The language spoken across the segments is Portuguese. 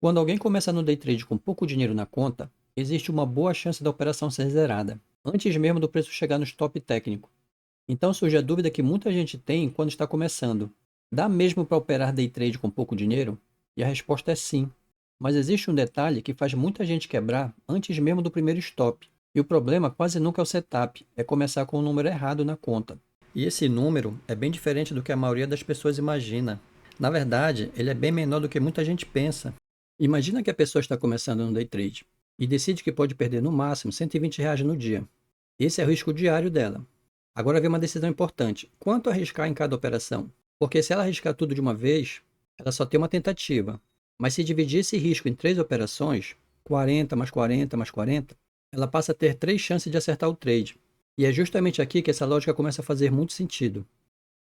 Quando alguém começa no day trade com pouco dinheiro na conta, existe uma boa chance da operação ser zerada, antes mesmo do preço chegar no stop técnico. Então surge a dúvida que muita gente tem quando está começando: dá mesmo para operar day trade com pouco dinheiro? E a resposta é sim. Mas existe um detalhe que faz muita gente quebrar antes mesmo do primeiro stop. E o problema quase nunca é o setup, é começar com o número errado na conta. E esse número é bem diferente do que a maioria das pessoas imagina. Na verdade, ele é bem menor do que muita gente pensa. Imagina que a pessoa está começando no day trade e decide que pode perder no máximo R$ 120 no dia. Esse é o risco diário dela. Agora vem uma decisão importante: quanto arriscar em cada operação? Porque se ela arriscar tudo de uma vez, ela só tem uma tentativa. Mas se dividir esse risco em 3 operações, 40 mais 40 mais 40, ela passa a ter 3 chances de acertar o trade. E é justamente aqui que essa lógica começa a fazer muito sentido.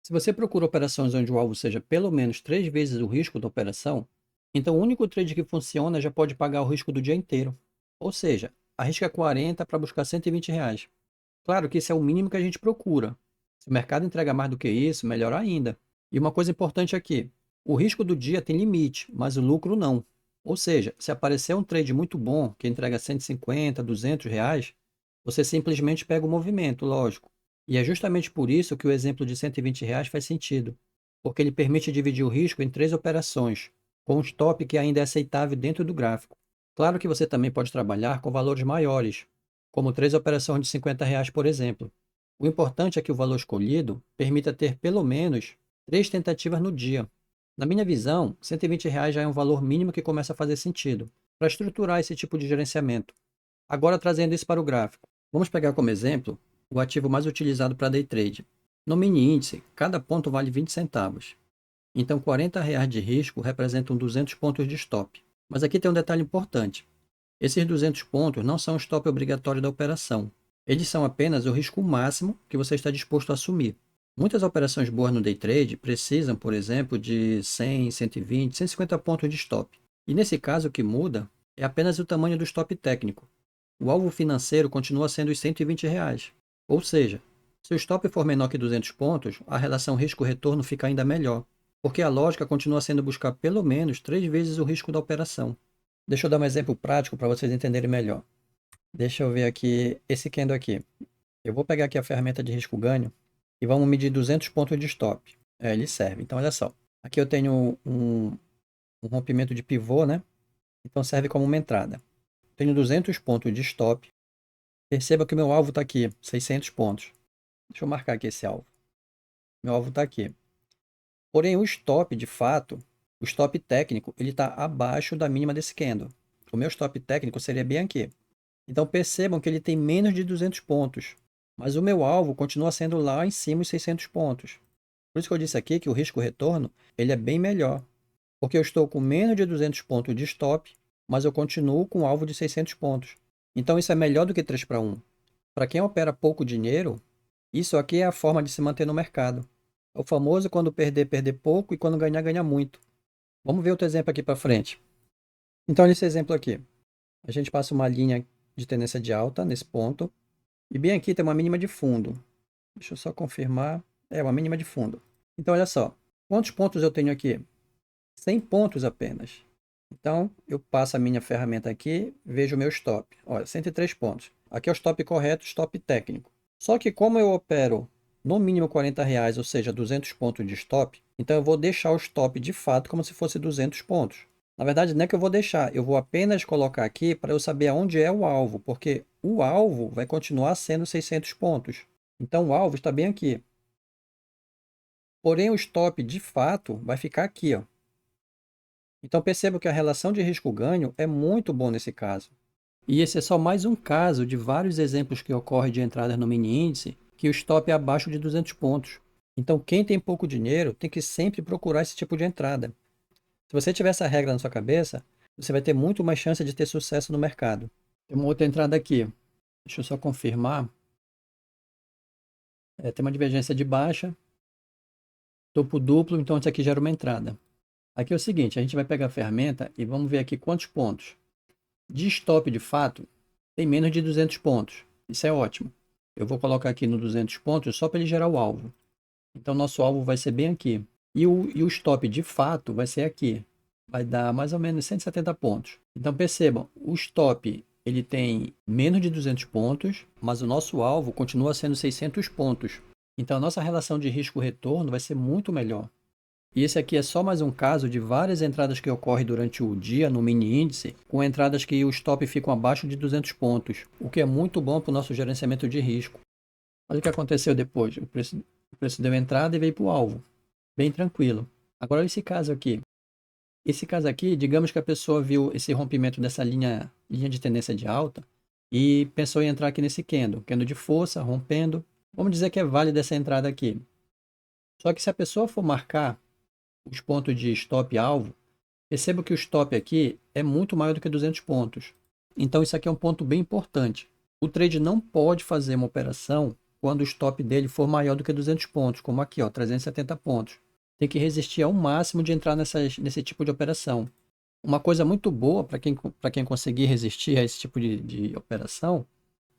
Se você procura operações onde o alvo seja pelo menos 3 vezes o risco da operação, então o único trade que funciona já pode pagar o risco do dia inteiro. Ou seja, arrisca 40 para buscar R$ 120. Claro que esse é o mínimo que a gente procura. Se o mercado entrega mais do que isso, melhor ainda. E uma coisa importante aqui: o risco do dia tem limite, mas o lucro não. Ou seja, se aparecer um trade muito bom que entrega 150, R$ 200, você simplesmente pega o movimento, lógico. E é justamente por isso que o exemplo de R$ 120 faz sentido, porque ele permite dividir o risco em 3 operações, com um stop que ainda é aceitável dentro do gráfico. Claro que você também pode trabalhar com valores maiores, como 3 operações de R$ 50, por exemplo. O importante é que o valor escolhido permita ter pelo menos 3 tentativas no dia. Na minha visão, R$ 120 já é um valor mínimo que começa a fazer sentido para estruturar esse tipo de gerenciamento. Agora, trazendo isso para o gráfico, vamos pegar como exemplo o ativo mais utilizado para day trade. No mini índice, cada ponto vale 20 centavos. Então, R$ 40 de risco representam 200 pontos de stop. Mas aqui tem um detalhe importante: esses 200 pontos não são o stop obrigatório da operação. Eles são apenas o risco máximo que você está disposto a assumir. Muitas operações boas no day trade precisam, por exemplo, de 100, 120, 150 pontos de stop. E nesse caso, o que muda é apenas o tamanho do stop técnico. O alvo financeiro continua sendo os R$ 120. Ou seja, se o stop for menor que 200 pontos, a relação risco-retorno fica ainda melhor, porque a lógica continua sendo buscar pelo menos 3 vezes o risco da operação. Deixa eu dar um exemplo prático para vocês entenderem melhor. Deixa eu ver aqui esse candle aqui. Eu vou pegar aqui a ferramenta de risco-ganho e vamos medir 200 pontos de stop. Ele serve. Então, olha só. Aqui eu tenho um rompimento de pivô, né? Então, serve como uma entrada. Tenho 200 pontos de stop. Perceba que o meu alvo está aqui, 600 pontos. Deixa eu marcar aqui esse alvo. Meu alvo está aqui. Porém, o stop, de fato, o stop técnico, ele está abaixo da mínima desse candle. O meu stop técnico seria bem aqui. Então percebam que ele tem menos de 200 pontos, mas o meu alvo continua sendo lá em cima os 600 pontos. Por isso que eu disse aqui que o risco-retorno ele é bem melhor, porque eu estou com menos de 200 pontos de stop, mas eu continuo com um alvo de 600 pontos. Então isso é melhor do que 3 para 1. Para quem opera pouco dinheiro, isso aqui é a forma de se manter no mercado. É o famoso quando perder, perder pouco e quando ganhar, ganhar muito. Vamos ver outro exemplo aqui para frente. Então, nesse exemplo aqui, a gente passa uma linha de tendência de alta nesse ponto. E bem aqui tem uma mínima de fundo. Deixa eu só confirmar. É uma mínima de fundo. Então, olha só. Quantos pontos eu tenho aqui? 100 pontos apenas. Então, eu passo a minha ferramenta aqui, vejo o meu stop. Olha, 103 pontos. Aqui é o stop correto, stop técnico. Só que como eu opero no mínimo R$ 40, ou seja, 200 pontos de stop, então eu vou deixar o stop de fato como se fosse 200 pontos. Na verdade, não é que eu vou deixar, eu vou apenas colocar aqui para eu saber aonde é o alvo, porque o alvo vai continuar sendo 600 pontos. Então, o alvo está bem aqui. Porém, o stop, de fato, vai ficar aqui, ó. Então, perceba que a relação de risco-ganho é muito bom nesse caso. E esse é só mais um caso de vários exemplos que ocorrem de entradas no mini índice que o stop é abaixo de 200 pontos. Então, quem tem pouco dinheiro tem que sempre procurar esse tipo de entrada. Se você tiver essa regra na sua cabeça, você vai ter muito mais chance de ter sucesso no mercado. Tem uma outra entrada aqui. Deixa eu só confirmar. Tem uma divergência de baixa, topo duplo, então isso aqui gera uma entrada. Aqui é o seguinte, a gente vai pegar a ferramenta e vamos ver aqui quantos pontos. De stop, de fato, tem menos de 200 pontos. Isso é ótimo. Eu vou colocar aqui no 200 pontos só para ele gerar o alvo. Então, nosso alvo vai ser bem aqui. E o stop, de fato, vai ser aqui. vai dar mais ou menos 170 pontos. Então percebam, o stop ele tem menos de 200 pontos, mas o nosso alvo continua sendo 600 pontos. Então a nossa relação de risco-retorno vai ser muito melhor. E esse aqui é só mais um caso de várias entradas que ocorrem durante o dia no mini índice, com entradas que o stop ficam abaixo de 200 pontos, o que é muito bom para o nosso gerenciamento de risco. Olha o que aconteceu depois. O preço deu entrada e veio para o alvo. Bem tranquilo. Agora esse caso aqui. Esse caso aqui, digamos que a pessoa viu esse rompimento dessa linha de tendência de alta e pensou em entrar aqui nesse candle de força, rompendo. Vamos dizer que é válida essa entrada aqui. Só que se a pessoa for marcar os pontos de stop alvo, perceba que o stop aqui é muito maior do que 200 pontos. Então isso aqui é um ponto bem importante. O trade não pode fazer uma operação quando o stop dele for maior do que 200 pontos, como aqui, ó, 370 pontos. Tem que resistir ao máximo de entrar nesse tipo de operação. Uma coisa muito boa para quem conseguir resistir a esse tipo de operação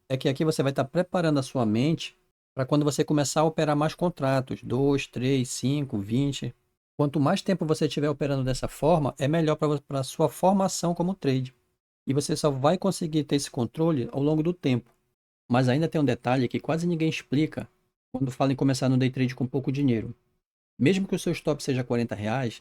é que aqui você vai estar preparando a sua mente para quando você começar a operar mais contratos, 2, 3, 5, 20. Quanto mais tempo você estiver operando dessa forma, é melhor para a sua formação como trade. E você só vai conseguir ter esse controle ao longo do tempo. Mas ainda tem um detalhe que quase ninguém explica quando fala em começar no day trade com pouco dinheiro. Mesmo que o seu stop seja R$ 40,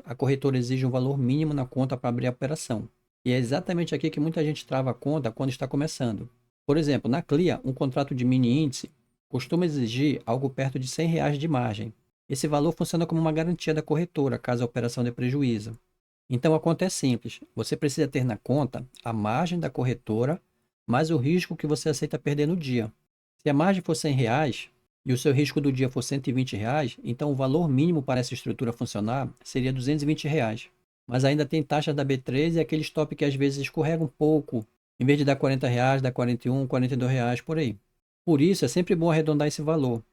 a corretora exige um valor mínimo na conta para abrir a operação. E é exatamente aqui que muita gente trava a conta quando está começando. Por exemplo, na CLIA, um contrato de mini índice costuma exigir algo perto de R$ 100 de margem. Esse valor funciona como uma garantia da corretora, caso a operação dê prejuízo. Então a conta é simples, você precisa ter na conta a margem da corretora mais o risco que você aceita perder no dia. Se a margem for R$ 100 e o seu risco do dia for R$ 120, então o valor mínimo para essa estrutura funcionar seria R$ 220. Mas ainda tem taxa da B3 e aquele stop que às vezes escorrega um pouco, em vez de dar R$ 40, dá 41, R$ 42 por aí. Por isso é sempre bom arredondar esse valor.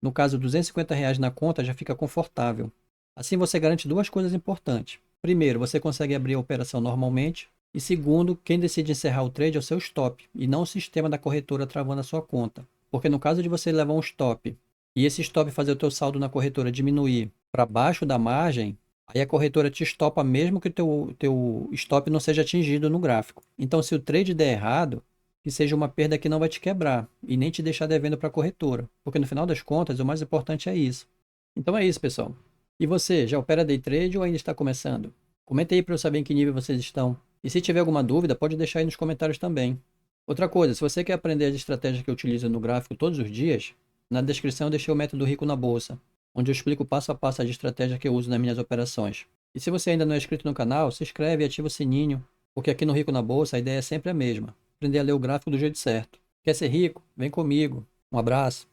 No caso, R$ 250 na conta já fica confortável. Assim você garante duas coisas importantes. Primeiro, você consegue abrir a operação normalmente. E segundo, quem decide encerrar o trade é o seu stop, e não o sistema da corretora travando a sua conta. Porque no caso de você levar um stop, e esse stop fazer o teu saldo na corretora diminuir para baixo da margem, aí a corretora te estopa mesmo que o teu stop não seja atingido no gráfico. Então se o trade der errado, que seja uma perda que não vai te quebrar e nem te deixar devendo para a corretora, porque no final das contas o mais importante é isso. Então é isso, pessoal. E você, já opera day trade ou ainda está começando? Comenta aí para eu saber em que nível vocês estão. E se tiver alguma dúvida, pode deixar aí nos comentários também. Outra coisa, se você quer aprender as estratégias que eu utilizo no gráfico todos os dias, na descrição eu deixei o método Rico na Bolsa, onde eu explico passo a passo as estratégias que eu uso nas minhas operações. E se você ainda não é inscrito no canal, se inscreve e ativa o sininho, porque aqui no Rico na Bolsa a ideia é sempre a mesma: aprender a ler o gráfico do jeito certo. Quer ser rico? Vem comigo. Um abraço.